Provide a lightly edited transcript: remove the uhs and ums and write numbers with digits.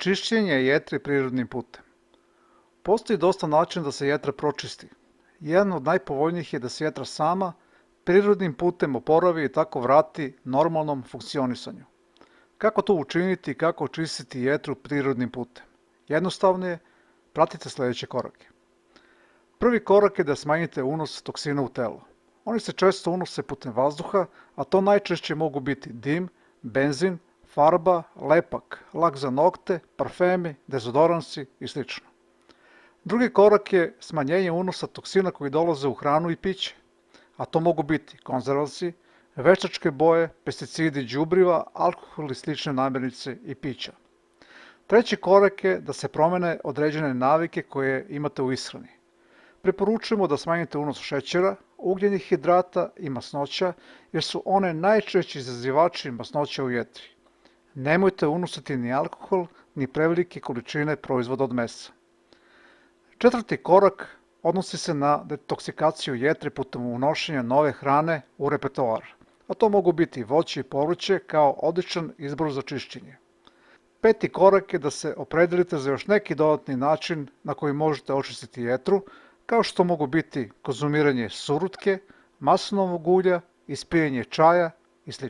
Čišćenje jetre prirodnim putem. Postoji dosta načina da se jetra pročisti. Jedan od najpovoljnijih je da se jetra sama prirodnim putem oporavi i tako vrati normalnom funkcionisanju. Kako to učiniti i kako očistiti jetru prirodnim putem? Jednostavno je, pratite sljedeće korake. Prvi korak je da smanjite unos toksina u telo. Oni se često unose putem vazduha, a to najčešće mogu biti dim, benzin, farba, lepak, lak za nokte, parfemi, dezodoransi i sl. Drugi korak je smanjenje unosa toksina koji dolaze u hranu i piće, a to mogu biti konzervansi, veštačke boje, pesticidi, đubriva, alkohol i slične namirnice i pića. Treći korak je da se promene određene navike koje imate u ishrani. Preporučujemo da smanjite unos šećera, ugljenih hidrata i masnoća, jer su one najčešći izazivači masnoća u jetri. Nemojte unositi ni alkohol, ni prevelike količine proizvoda od mesa. Četvrti korak odnosi se na detoksikaciju jetre putem unošenja nove hrane u repertoar, a to mogu biti voće i povrće kao odličan izbor za čišćenje. Peti korak je da se opredelite za još neki dodatni način na koji možete očistiti jetru, kao što mogu biti konzumiranje surutke, maslinovog ulja, ispijanje čaja i sl.